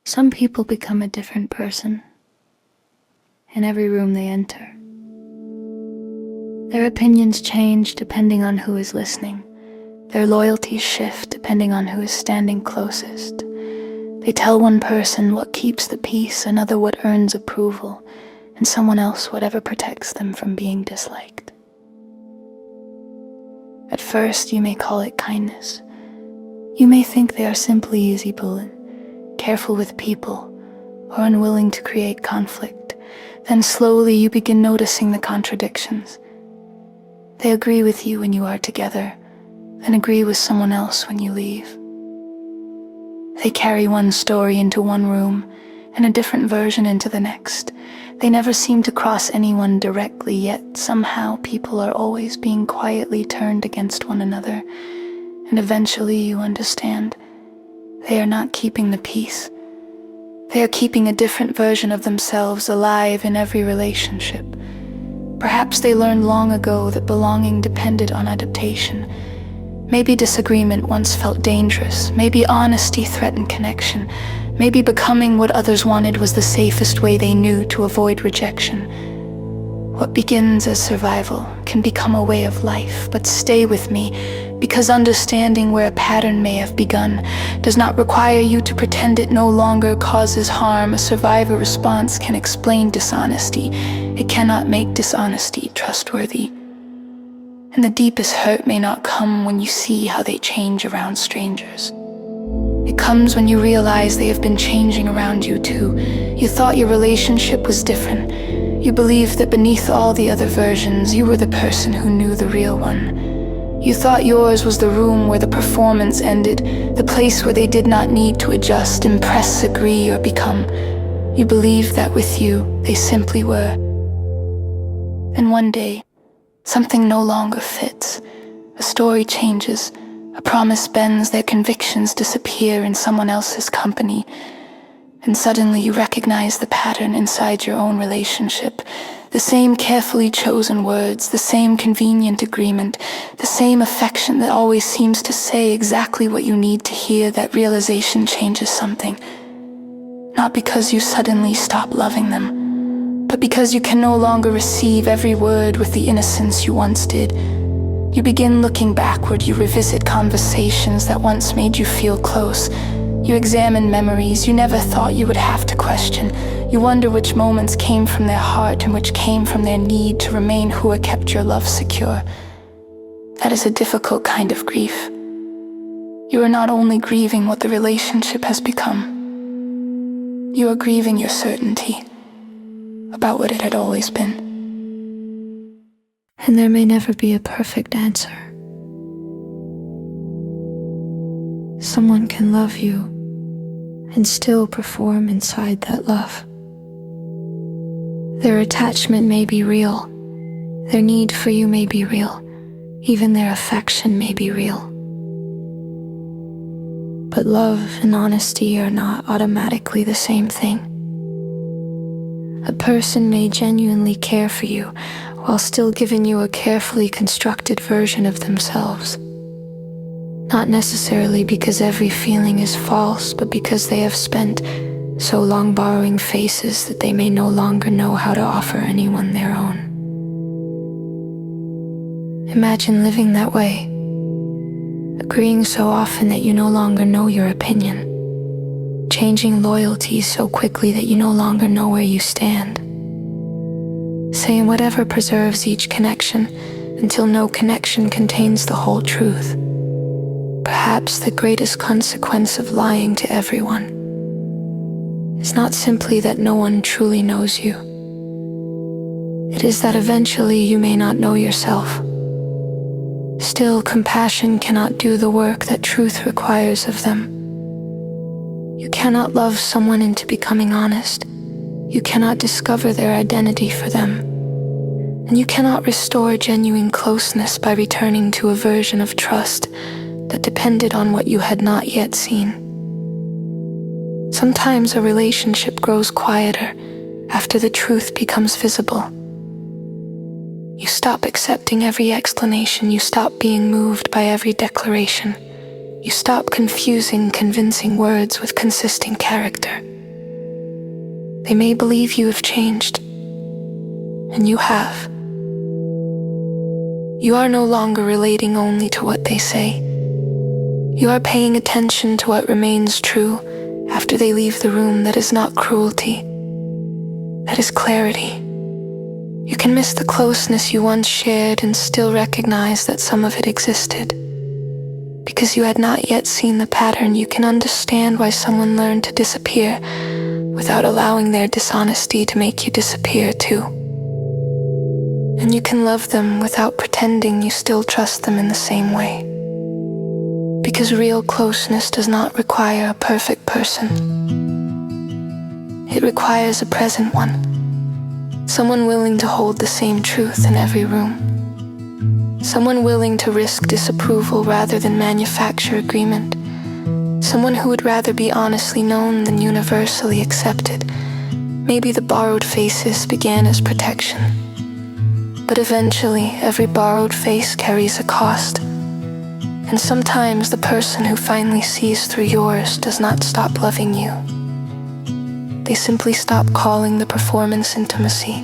Some people become a different person in every room they enter. Their opinions change depending on who is listening. Their loyalties shift depending on who is standing closest. They tell one person what keeps the peace, another what earns approval, and someone else whatever protects them from being disliked. At first, you may call it kindness. You may think they are simply easygoing, careful with people, or unwilling to create conflict. Then slowly you begin noticing the contradictions. They agree with you when you are together, then agree with someone else when you leave. They carry one story into one room and a different version into the next. They never seem to cross anyone directly, yet somehow people are always being quietly turned against one another, and eventually you understand they are not keeping the peace. They are keeping a different version of themselves alive in every relationship. Perhaps they learned long ago that belonging depended on adaptation. Maybe disagreement once felt dangerous. Maybe honesty threatened connection. Maybe becoming what others wanted was the safest way they knew to avoid rejection. What begins as survival can become a way of life, but stay with me, because understanding where a pattern may have begun does not require you to pretend it no longer causes harm. A survivor response can explain dishonesty. It cannot make dishonesty trustworthy. And the deepest hurt may not come when you see how they change around strangers. It comes when you realize they have been changing around you too. You thought your relationship was different. You believed that beneath all the other versions, you were the person who knew the real one. You thought yours was the room where the performance ended, the place where they did not need to adjust, impress, agree, or become. You believed that with you, they simply were. And one day, something no longer fits. A story changes. A promise bends, their convictions disappear in someone else's company. And suddenly you recognize the pattern inside your own relationship. The same carefully chosen words, the same convenient agreement, the same affection that always seems to say exactly what you need to hear. That realization changes something. Not because you suddenly stop loving them, but because you can no longer receive every word with the innocence you once did. You begin looking backward, you revisit conversations that once made you feel close. You examine memories you never thought you would have to question. You wonder which moments came from their heart and which came from their need to remain who had kept your love secure. That is a difficult kind of grief. You are not only grieving what the relationship has become, you are grieving your certainty about what it had always been. And there may never be a perfect answer. Someone can love you and still perform inside that love. Their attachment may be real, their need for you may be real, even their affection may be real. But love and honesty are not automatically the same thing. A person may genuinely care for you while still giving you a carefully constructed version of themselves. Not necessarily because every feeling is false, but because they have spent so long borrowing faces that they may no longer know how to offer anyone their own. Imagine living that way, agreeing so often that you no longer know your opinion, changing loyalties so quickly that you no longer know where you stand, saying whatever preserves each connection until no connection contains the whole truth. Perhaps the greatest consequence of lying to everyone is not simply that no one truly knows you. It is that eventually you may not know yourself. Still, compassion cannot do the work that truth requires of them. You cannot love someone into becoming honest. You cannot discover their identity for them. And you cannot restore genuine closeness by returning to a version of trust that depended on what you had not yet seen. Sometimes a relationship grows quieter after the truth becomes visible. You stop accepting every explanation. You stop being moved by every declaration. You stop confusing convincing words with consistent character. They may believe you have changed, and you have. You are no longer relating only to what they say. You are paying attention to what remains true after they leave the room. That is not cruelty. That is clarity. You can miss the closeness you once shared and still recognize that some of it existed. Because you had not yet seen the pattern, you can understand why someone learned to disappear without allowing their dishonesty to make you disappear too. And you can love them without pretending you still trust them in the same way. Because real closeness does not require a perfect person. It requires a present one. Someone willing to hold the same truth in every room. Someone willing to risk disapproval rather than manufacture agreement. Someone who would rather be honestly known than universally accepted. Maybe the borrowed faces began as protection. But eventually, every borrowed face carries a cost. And sometimes the person who finally sees through yours does not stop loving you. They simply stop calling the performance intimacy.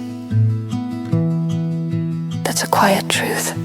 That's a quiet truth.